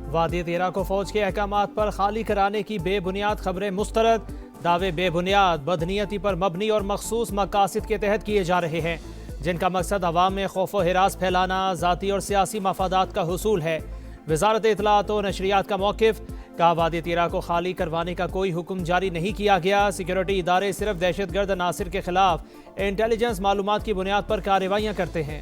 वादी तेरा को फौज के अहकामात पर खाली कराने की बेबुनियाद खबरें मुस्तरद। दावे बेबुनियाद, बदनीयती पर मबनी और मखसूस मकासद के तहत किए जा रहे हैं, जिनका मकसद अवाम में खौफ व हिरास फैलाना, ज़ाती और सियासी मफादात का हुसूल है। वजारत इत्तलात और नशरियात का मौक़िफ़ का वादी तेरा को खाली करवाने का कोई हुक्म जारी नहीं किया गया। सिक्योरिटी इदारे सिर्फ दहशतगर्द अनासिर के खिलाफ इंटेलिजेंस मालूमात की बुनियाद पर कार्रवाइयाँ करते हैं।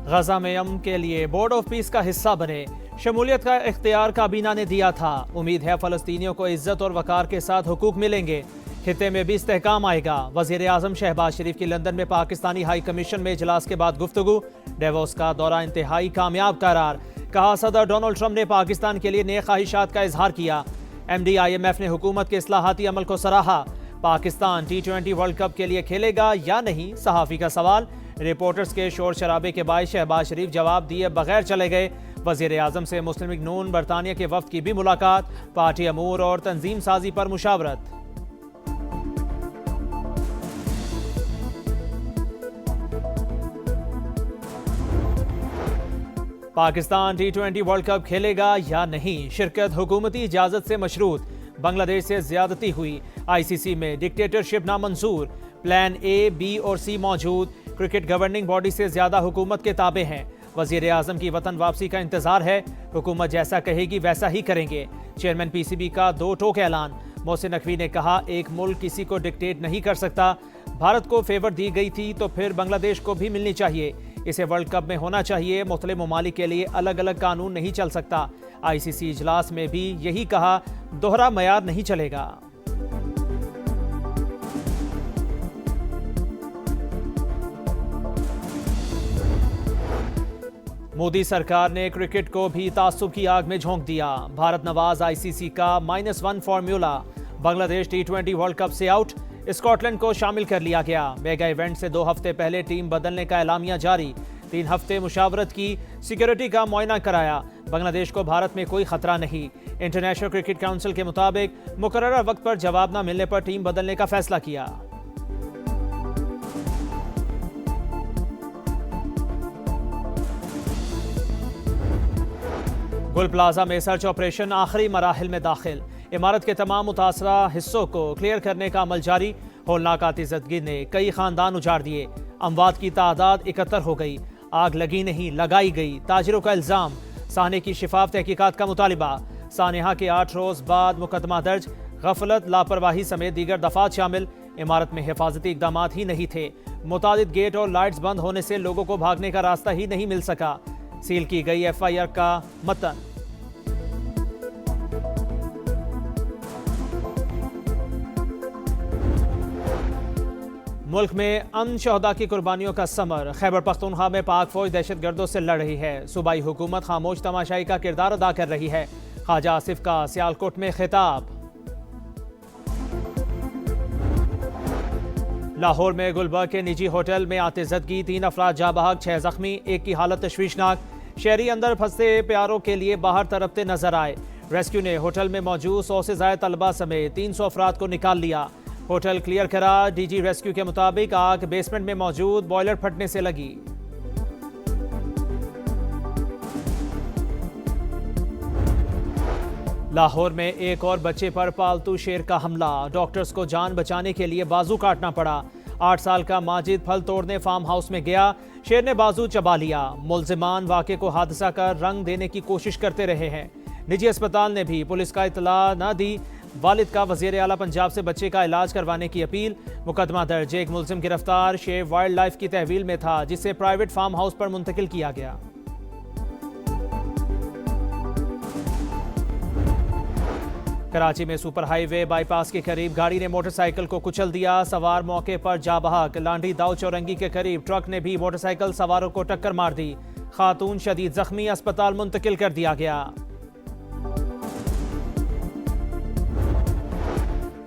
गजा में अमन के लिए बोर्ड ऑफ पीस का हिस्सा बने, शमूलियत का इख्तियार काबीना ने दिया था। उम्मीद है फ़लस्तीनियों को इज्जत और वकार के साथ हुकूक मिलेंगे, खित्ते में भी इस्तेहकाम आएगा। वज़ीर आज़म शहबाज शरीफ की लंदन में पाकिस्तानी हाई कमीशन में इजलास के बाद गुफ्तगू, डेवोस का दौरा इंतहाई कामयाब करार। कहा सदर डोनाल्ड ट्रंप ने पाकिस्तान के लिए नेक ख्वाहिशात का इजहार किया। MD IMF ने हुकूमत के इस्लाहाती अमल को सराहा। पाकिस्तान T20 वर्ल्ड कप के लिए खेलेगा या नहीं, सहाफ़ी का सवाल। रिपोर्टर्स के शोर शराबे के बाद शहबाज शरीफ जवाब दिए बगैर चले गए। वज़ीर आज़म से मुस्लिम लीग नून बरतानिया के वफ्द की भी मुलाकात, पार्टी अमूर और तंजीम साजी पर मुशावरत। पाकिस्तान T20 वर्ल्ड कप खेलेगा या नहीं, शिरकत हुकूमती इजाज़त से मशरूत। बांग्लादेश से ज्यादती हुई, ICC में डिक्टेटरशिप नामंजूर। प्लान A, B और C मौजूद। क्रिकेट गवर्निंग बॉडी से ज्यादा हुकूमत के ताबे हैं। वज़ीर आज़म की वतन वापसी का इंतजार है, हुकूमत जैसा कहेगी वैसा ही करेंगे। चेयरमैन PCB का दो टोक ऐलान। मोहसिन नकवी ने कहा, एक मुल्क किसी को डिक्टेट नहीं कर सकता। भारत को फेवर दी गई थी तो फिर बांग्लादेश को भी मिलनी चाहिए। इसे वर्ल्ड कप में होना चाहिए। मुख्तलिफ ममालिक के लिए अलग अलग कानून नहीं चल सकता। ICC इजलास में भी यही कहा, दोहरा मयार नहीं चलेगा। मोदी सरकार ने क्रिकेट को भी तासुब की आग में झोंक दिया। भारत नवाज ICC का -1 formula. Bangladesh T20 world cup से आउट, स्कॉटलैंड को शामिल कर लिया गया। मेगा इवेंट से 2 हफ्ते पहले टीम बदलने का एलामिया जारी। 3 हफ्ते मुशावरत की, सिक्योरिटी का मुआयना कराया। बांग्लादेश को भारत में कोई खतरा नहीं। इंटरनेशनल क्रिकेट काउंसिल के मुताबिक मुकर्रर वक्त पर जवाब न मिलने पर टीम बदलने का फैसला किया। गुल प्लाजा में सर्च ऑपरेशन आखिरी मराहिल में दाखिल। इमारत के तमाम मुतासरा हिस्सों को क्लियर करने का अमल जारी। होलनाक आतिशबाजी ने कई खानदान उजाड़ दिए। अमवात की तादाद 71 हो गई। आग लगी नहीं, लगाई गई, ताजिरों का इल्जाम। साने की शिफाफ तहकीकात का मुतालिबा। सानेहा के 8 रोज बाद मुकदमा दर्ज। गफलत, लापरवाही समेत दीगर दफात शामिल। इमारत में हिफाजती इकदाम ही नहीं थे। मुतादिद गेट और लाइट्स बंद होने से लोगों को भागने का रास्ता ही नहीं मिल सका। सील की गई FIR का मतन। मुल्क में अमन शहदा की कुर्बानियों का समर। खैबर पख्तूनख्वा में पाक फौज दहशतगर्दों से लड़ रही है। सूबाई हुकूमत खामोश तमाशाई का किरदार अदा कर रही है। ख्वाजा आसिफ का सियालकोट में खिताब। लाहौर में गुलबर्ग के निजी होटल में आतिशबाजी, 3 अफराद जाँ बहक, 6 जख्मी, एक की हालत तशवीशनाक। शहरी अंदर फंसे प्यारों के लिए बाहर तरफते नजर आए। रेस्क्यू ने होटल में मौजूद 100 से ज्यादा तलबा समेत 300 अफराद को निकाल लिया। होटल क्लियर करा। DG रेस्क्यू के मुताबिक आग बेसमेंट में मौजूद बॉयलर फटने से लगी। लाहौर में एक और बच्चे पर पालतू शेर का हमला। डॉक्टर्स को जान बचाने के लिए बाजू काटना पड़ा। 8 साल का माजिद फल तोड़ने फार्म हाउस में गया, शेर ने बाजू चबा लिया। मुल्जिमान वाक़े को हादसा कर रंग देने की कोशिश करते रहे हैं। निजी अस्पताल ने भी पुलिस का इतला न दी। वालिद का वज़ीर आला पंजाब से बच्चे का इलाज करवाने की अपील। मुकदमा दर्ज। एक मुल्जिम गिरफ्तार। शेर वाइल्ड लाइफ की तहवील में था, जिसे प्राइवेट फार्म हाउस पर मुंतकिल किया गया। कराची में सुपर हाईवे बाईपास के करीब गाड़ी ने मोटरसाइकिल को कुचल दिया। सवार मौके पर जा बहक। लांडी दाऊ चौरंगी के करीब ट्रक ने भी मोटरसाइकिल सवारों को टक्कर मार दी। खातून शदीद जख्मी, अस्पताल मुंतकिल कर दिया गया।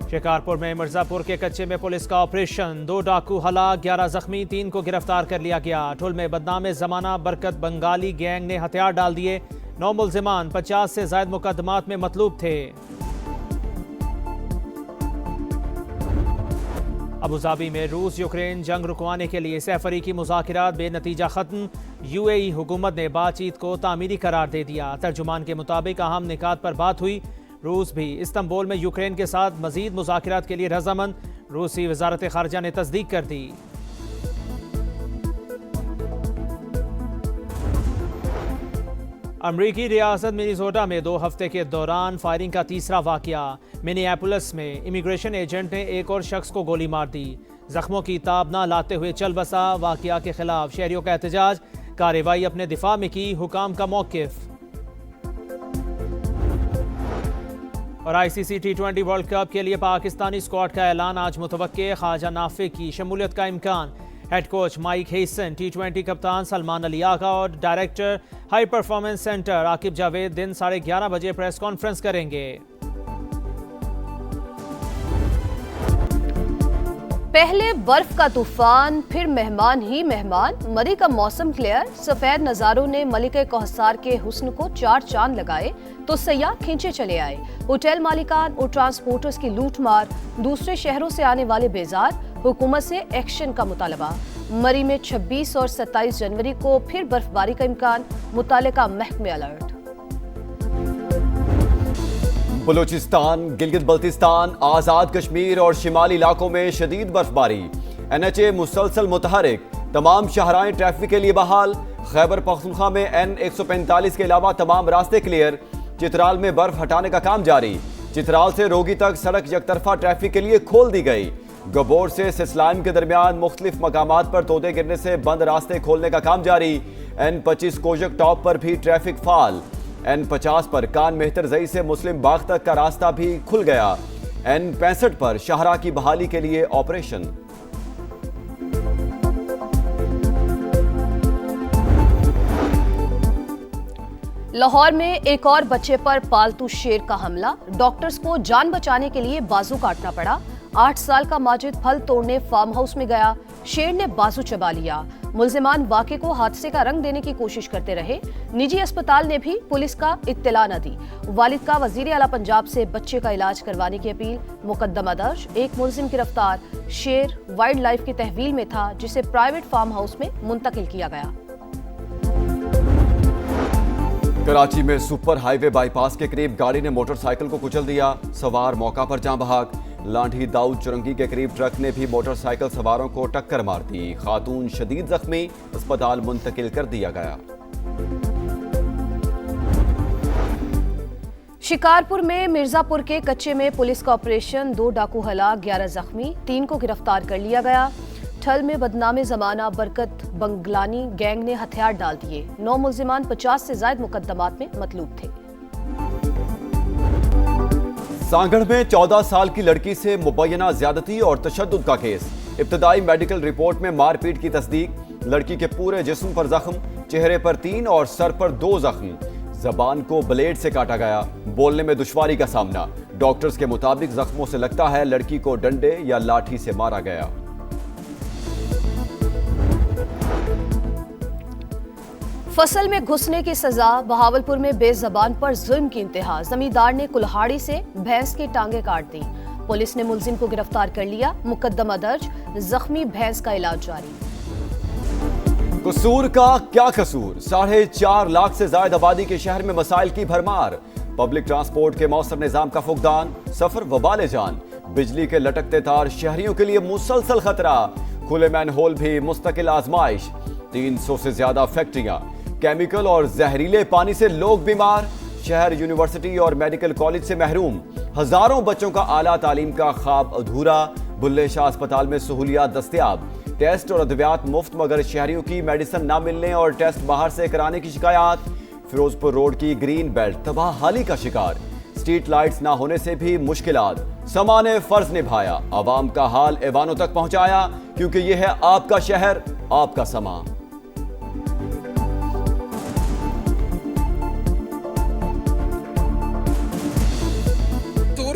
शिकारपुर में मिर्जापुर के कच्चे में पुलिस का ऑपरेशन। 2 डाकू हलाक, 11 जख्मी, 3 को गिरफ्तार कर लिया गया। ठुल में बदनाम जमाना बरकत बंगाली गैंग ने हथियार डाल दिए। 9 मुल्जिमान 50 से ज्यादा मुकदमात में मतलूब थे। अबुधाबी में रूस यूक्रेन जंग रुकवाने के लिए सैफरी की मुज़ाकरात बेनतीजा ख़त्म। यूएई हुकूमत ने बातचीत को तामीरी करार दे दिया। तर्जुमान के मुताबिक अहम निकात पर बात हुई। रूस भी इस्तंबुल में यूक्रेन के साथ मजीद मुज़ाकरात के लिए रजामंद। रूसी वजारत खारजा ने तस्दीक कर दी। अमरीकी रियासत मिनीसोटा में 2 हफ्ते के दौरान फायरिंग का तीसरा वाकया। मिनियापोलिस में इमिग्रेशन एजेंट ने एक और शख्स को गोली मार दी। जख्मों की ताब न लाते हुए चल बसा। वाकया के खिलाफ शहरियों का एहतजाज। कार्रवाई अपने दिफा में की हुकाम का मौकिफ। और ICC T20 वर्ल्ड कप के लिए पाकिस्तानी स्क्वाड का ऐलान आज मुतवक्के। ख्वाजा नाफिक की शमूलियत का इम्कान। Head coach Mike Hesson, T20 कप्तान सलमान अली आगा और director high performance centre Aqib Javed दिन 11:30 बजे प्रेस कॉन्फ्रेंस करेंगे। पहले बर्फ का तूफान, फिर मेहमान ही मेहमान। मरी का मौसम क्लियर। सफेद नजारों ने मलिके कोहसार के हुस्न को 4 चांद लगाए तो सयाह खींचे चले आए। होटल मालिकान और ट्रांसपोर्टर्स की लूटमार, दूसरे शहरों से आने वाले बेजार। हुकूमत से एक्शन का मुतालबा। मरी में 26 और 27 जनवरी को फिर बर्फबारी का इम्कान। मुतालिका महकमे अलर्ट। बलूचिस्तान, गिलगित बल्तिस्तान, आजाद कश्मीर और शिमाली इलाकों में शदीद बर्फबारी। NHA मुसलसल मुतहरिक। तमाम शाहराएं ट्रैफिक के लिए बहाल। खैबर पख्तूनख्वा में N145 के अलावा तमाम रास्ते क्लियर। चित्राल में बर्फ हटाने का काम जारी। चित्राल से रोगी तक सड़क यकतरफा ट्रैफिक के लिए खोल दी गई। गबोर से सिसलाइम के दरमियान मुख्तलिफ मकामात पर तोदे गिरने से बंद रास्ते खोलने का काम जारी। N25 कोजक टॉप पर भी ट्रैफिक फाल। N50 पर कान मेहतर जई से मुस्लिम बाग तक का रास्ता भी खुल गया। N65 पर शाहरा की बहाली के लिए ऑपरेशन। लाहौर में एक और बच्चे पर पालतू शेर का हमला। डॉक्टर्स को जान बचाने के लिए बाजू काटना पड़ा। 8 साल का माजिद फल तोड़ने फार्म हाउस में गया। शेर ने बाजू चबा लिया। मुल्जिमान वाक़े को हादसे का रंग देने की कोशिश करते रहे। निजी अस्पताल ने भी पुलिस का इत्तला न दी। वालिद का वजीर आला पंजाब से बच्चे का इलाज करवाने की अपील। मुकदमा दर्ज। एक मुल्जिम गिरफ्तार। शेर वाइल्ड लाइफ की तहवील में था जिसे प्राइवेट फार्म हाउस में मुंतकिल किया गया। कराची में सुपर हाईवे बाईपास के करीब गाड़ी ने मोटरसाइकिल को कुचल दिया। सवार मौका पर जान बहक। लांढी दाऊद चुरंगी के करीब ट्रक ने भी मोटरसाइकिल सवारों को टक्कर मार दी। खातून शदीद जख्मी, अस्पताल मुंतकिल कर दिया गया। शिकारपुर में मिर्जापुर के कच्चे में पुलिस का ऑपरेशन। 2 डाकू हलाक, 11 जख्मी। 3 को गिरफ्तार कर लिया गया। ठल में बदनामे जमाना बरकत बंगलानी गैंग ने हथियार डाल दिए। 9 मुल्जिमान 50 से ज्यादा मुकदमात में मतलूब थे। सांगढ़ में 14 साल की लड़की से मुबैना ज्यादती और तशद्दुद का केस। इब्तदाई मेडिकल रिपोर्ट में मारपीट की तस्दीक। लड़की के पूरे जिस्म पर जख्म, चेहरे पर 3 और सर पर 2 जख्म। जबान को ब्लेड से काटा गया। बोलने में दुश्वारी का सामना। डॉक्टर्स के मुताबिक जख्मों से लगता है लड़की को डंडे या लाठी से मारा गया। फसल में घुसने की सजा। बहावलपुर में बेजबान पर जुल्म की इंतहा। जमींदार ने कुल्हाड़ी से भैंस की टांगे काट दी। पुलिस ने मुलजिम को गिरफ्तार कर लिया। मुकदमा दर्ज। जख्मी भैंस का इलाज जारी। कसूर का क्या कसूर। 4.5 लाख से ज्यादा आबादी के शहर में मसाइल की भरमार। पब्लिक ट्रांसपोर्ट के मौसर निजाम का फुकदान। सफर वबाले जान। बिजली के लटकते तार शहरियों के लिए मुसलसल खतरा। खुले मैन होल भी मुस्तकिल आजमाइश। 300 से ज्यादा फैक्ट्रियां। केमिकल और जहरीले पानी से लोग बीमार। शहर यूनिवर्सिटी और मेडिकल कॉलेज से महरूम। हजारों बच्चों का आला तालीम का ख्वाब अधूरा। बुल्ले शाह अस्पताल में सहूलियात दस्तयाब। टेस्ट और अद्वियात मुफ्त, मगर शहरियों की मेडिसिन ना मिलने और टेस्ट बाहर से कराने की शिकायत। फिरोजपुर रोड की ग्रीन बेल्ट तबाहाली का शिकार। स्ट्रीट लाइट्स ना होने से भी मुश्किलात। समा ने फर्ज निभाया, आवाम का हाल ऐवानों तक पहुंचाया, क्योंकि यह है आपका शहर, आपका समा।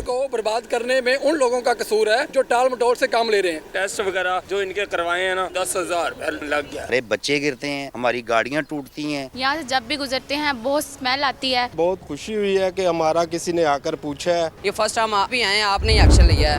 को बर्बाद करने में उन लोगों का कसूर है जो टाल मटोल से काम ले रहे हैं। टेस्ट वगैरह जो इनके करवाए हैं ना, 10,000 लग गया। अरे बच्चे गिरते हैं, हमारी गाड़ियाँ टूटती हैं। यहाँ से जब भी गुजरते हैं बहुत स्मेल आती है। बहुत खुशी हुई है कि हमारा किसी ने आकर पूछा है। ये फर्स्ट टाइम आप ही आए हैं, आपने एक्शन लिया है।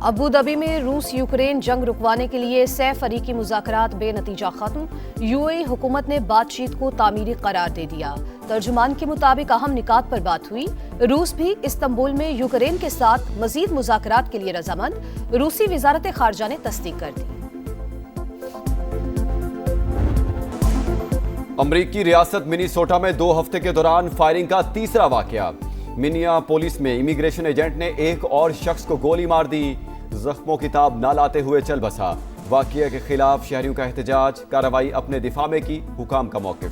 अबू धाबी में रूस यूक्रेन जंग रुकवाने के लिए सैफ अरीकी मुज़ाकरात बेनतीजा खत्म। यूएई हुकूमत ने बातचीत को तामीरी करार दे दिया। तर्जुमान के मुताबिक अहम निकात पर बात हुई। रूस भी इस्तांबुल में यूक्रेन के साथ मजीद मुज़ाकरात के लिए रजामंद। रूसी वजारत खारजा ने तस्दीक कर दी। अमरीकी रियासत मिनीसोटा में 2 हफ्ते के दौरान फायरिंग का तीसरा वाकया। मिनियापोलिस में इमिग्रेशन एजेंट ने एक और शख्स को गोली मार दी। जख्मों की ताब न लाते हुए चल बसा। वाकये के खिलाफ शहरियों का एहतजाज, कार्रवाई अपने दिफा में की, हुकाम का मौकिफ।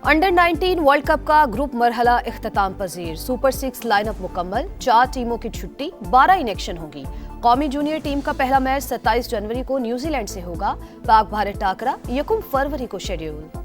अंडर 19 वर्ल्ड कप का ग्रुप मरहला इख्तिताम पजीर। सुपर 6 लाइनअप मुकम्मल। 4 टीमों की छुट्टी, 12 इनेक्शन होगी। कौमी जूनियर टीम का पहला मैच 27 जनवरी को न्यूजीलैंड से होगा। पाक भारत टाकरा 1 फरवरी को शेड्यूल।